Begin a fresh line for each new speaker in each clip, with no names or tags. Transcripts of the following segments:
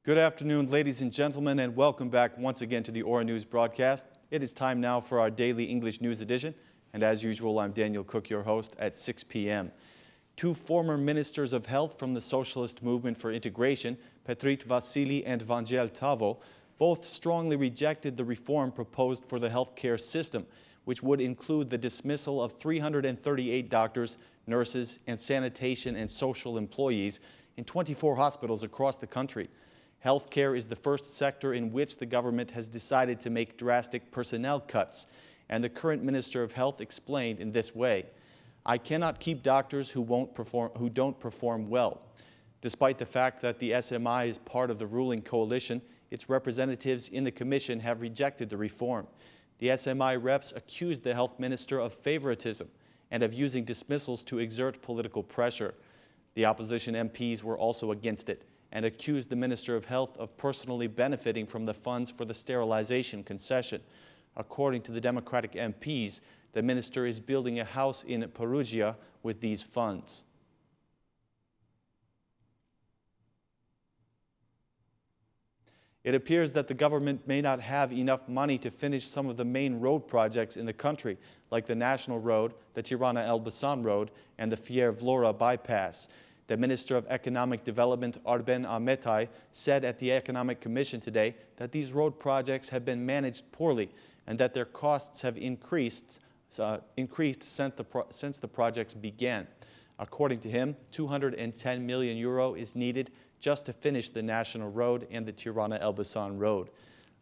Good afternoon, ladies and gentlemen, and welcome back once again to the Aura News broadcast. It is time now for our daily English news edition, and as usual, I'm Daniel Cook, your host, at 6 p.m. Two former ministers of health from the Socialist Movement for Integration, Petrit Vasili and Vangel Tavo, both strongly rejected the reform proposed for the healthcare system, which would include the dismissal of 338 doctors, nurses, and sanitation and social employees in 24 hospitals across the country. Healthcare is the first sector in which the government has decided to make drastic personnel cuts, and the current Minister of Health explained in this way: "I cannot keep doctors who don't perform well." Despite the fact that the SMI is part of the ruling coalition, its representatives in the commission have rejected the reform. The SMI reps accused the health minister of favoritism and of using dismissals to exert political pressure. The opposition MPs were also against it and accused the Minister of Health of personally benefiting from the funds for the sterilization concession. According to the Democratic MPs, the minister is building a house in Perugia with these funds. It appears that the government may not have enough money to finish some of the main road projects in the country, like the National Road, the Tirana-Elbasan Road, and the Fier-Vlora bypass. The Minister of Economic Development, Arben Ahmetaj, said at the Economic Commission today that these road projects have been managed poorly and that their costs have increased since the projects began. According to him, €210 million is needed just to finish the National Road and the Tirana-Elbasan Road.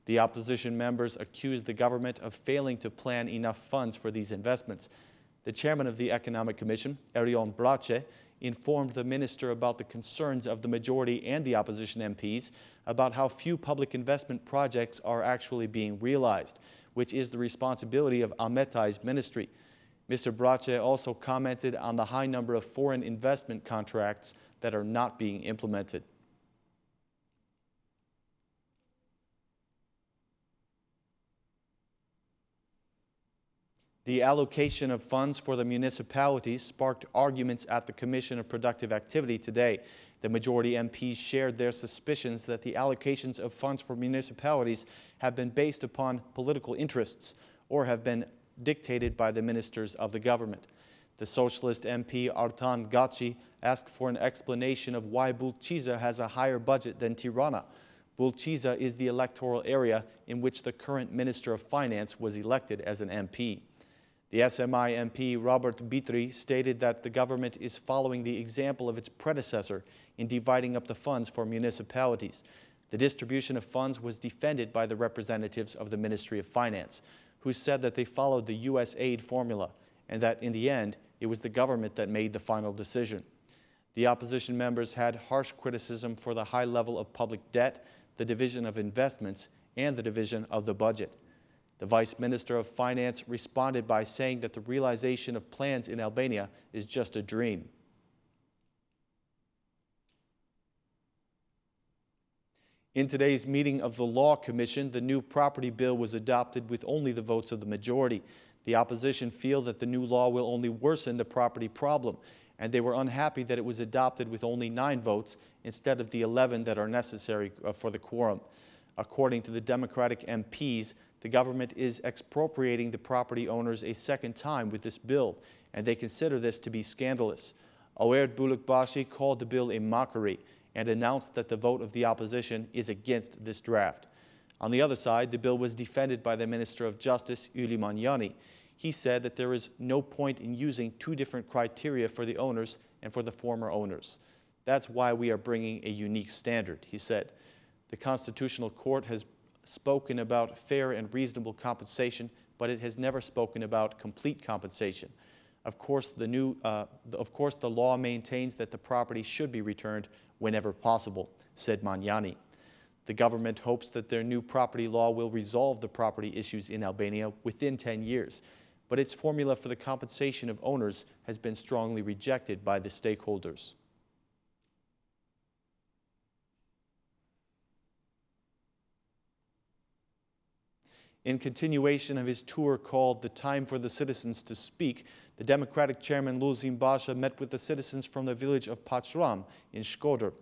The opposition members accused the government of failing to plan enough funds for these investments. The chairman of the Economic Commission, Erion Brace, informed the minister about the concerns of the majority and the opposition MPs about how few public investment projects are actually being realized, which is the responsibility of Ahmetaj's ministry. Mr. Brace also commented on the high number of foreign investment contracts that are not being implemented. The allocation of funds for the municipalities sparked arguments at the Commission of Productive Activity today. The majority MPs shared their suspicions that the allocations of funds for municipalities have been based upon political interests or have been dictated by the ministers of the government. The Socialist MP Artan Gaci asked for an explanation of why Bulqiza has a higher budget than Tirana. Bulqiza is the electoral area in which the current Minister of Finance was elected as an MP. The SMI MP Robert Bitri stated that the government is following the example of its predecessor in dividing up the funds for municipalities. The distribution of funds was defended by the representatives of the Ministry of Finance, who said that they followed the U.S. aid formula and that in the end it was the government that made the final decision. The opposition members had harsh criticism for the high level of public debt, the division of investments, and the division of the budget. The Vice Minister of Finance responded by saying that the realization of plans in Albania is just a dream. In today's meeting of the Law Commission, the new property bill was adopted with only the votes of the majority. The opposition feel that the new law will only worsen the property problem, and they were unhappy that it was adopted with only 9 votes instead of the 11 that are necessary for the quorum. According to the Democratic MPs, the government is expropriating the property owners a second time with this bill, and they consider this to be scandalous. Awerd Bulukbashi called the bill a mockery and announced that the vote of the opposition is against this draft. On the other side, the bill was defended by the Minister of Justice, Uli Manjani. He said that there is no point in using 2 different criteria for the owners and for the former owners. That's why we are bringing a unique standard, he said. The Constitutional Court has spoken about fair and reasonable compensation, but it has never spoken about complete compensation. Of course, the law maintains that the property should be returned whenever possible, said Manjani. The government hopes that their new property law will resolve the property issues in Albania within 10 years, but its formula for the compensation of owners has been strongly rejected by the stakeholders. In continuation of his tour called The Time for the Citizens to Speak, the Democratic chairman Basha met with the citizens from the village of Pachram in Shkodër.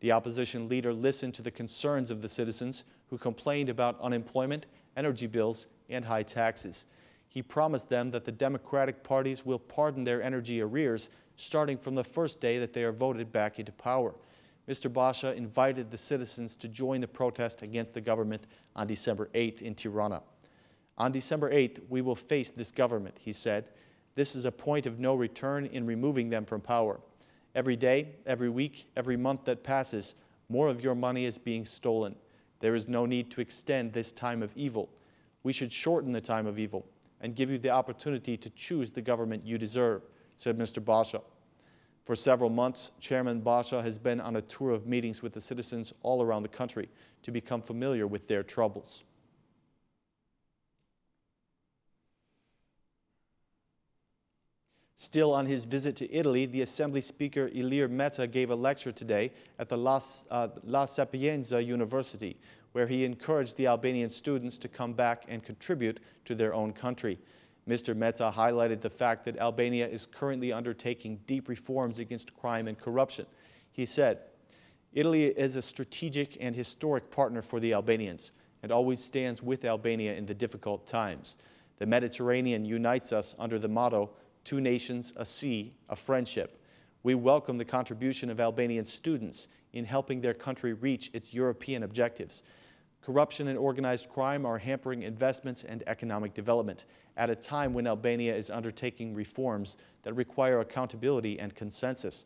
The opposition leader listened to the concerns of the citizens who complained about unemployment, energy bills, and high taxes. He promised them that the Democratic parties will pardon their energy arrears starting from the first day that they are voted back into power. Mr. Basha invited the citizens to join the protest against the government on December 8th in Tirana. On December 8th, we will face this government, he said. This is a point of no return in removing them from power. Every day, every week, every month that passes, more of your money is being stolen. There is no need to extend this time of evil. We should shorten the time of evil and give you the opportunity to choose the government you deserve, said Mr. Basha. For several months, Chairman Basha has been on a tour of meetings with the citizens all around the country to become familiar with their troubles. Still on his visit to Italy, the Assembly Speaker Ilir Meta gave a lecture today at the La Sapienza University, where he encouraged the Albanian students to come back and contribute to their own country. Mr. Meta highlighted the fact that Albania is currently undertaking deep reforms against crime and corruption. He said, "Italy is a strategic and historic partner for the Albanians and always stands with Albania in the difficult times. The Mediterranean unites us under the motto, 2 nations, a sea, a friendship. We welcome the contribution of Albanian students in helping their country reach its European objectives. Corruption and organized crime are hampering investments and economic development at a time when Albania is undertaking reforms that require accountability and consensus.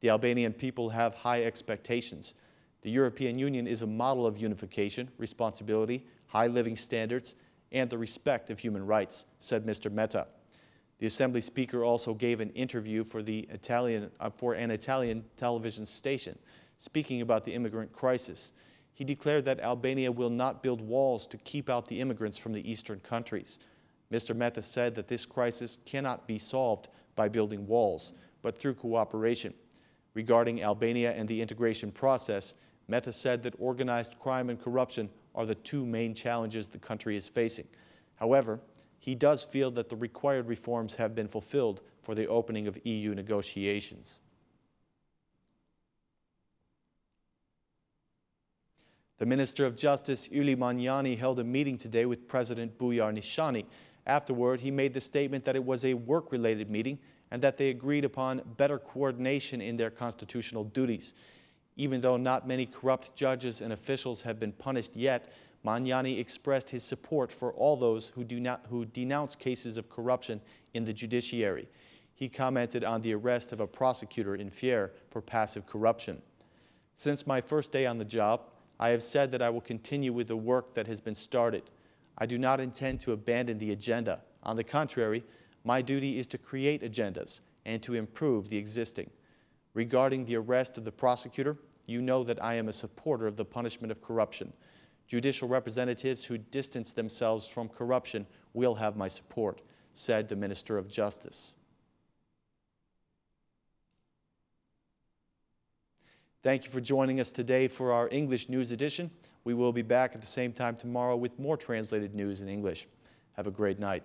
The Albanian people have high expectations. The European Union is a model of unification, responsibility, high living standards, and the respect of human rights," said Mr. Meta. The Assembly Speaker also gave an interview for an Italian television station, speaking about the immigrant crisis. He declared that Albania will not build walls to keep out the immigrants from the eastern countries. Mr. Meta said that this crisis cannot be solved by building walls, but through cooperation. Regarding Albania and the integration process, Meta said that organized crime and corruption are the 2 main challenges the country is facing. However, he does feel that the required reforms have been fulfilled for the opening of EU negotiations. The Minister of Justice, Yli Manjani, held a meeting today with President Bujar Nishani. Afterward, he made the statement that it was a work-related meeting and that they agreed upon better coordination in their constitutional duties. Even though not many corrupt judges and officials have been punished yet, Manjani expressed his support for all those who denounce cases of corruption in the judiciary. He commented on the arrest of a prosecutor in Fier for passive corruption. "Since my first day on the job, I have said that I will continue with the work that has been started. I do not intend to abandon the agenda. On the contrary, my duty is to create agendas and to improve the existing. Regarding the arrest of the prosecutor, you know that I am a supporter of the punishment of corruption. Judicial representatives who distance themselves from corruption will have my support," said the Minister of Justice. Thank you for joining us today for our English News Edition. We will be back at the same time tomorrow with more translated news in English. Have a great night.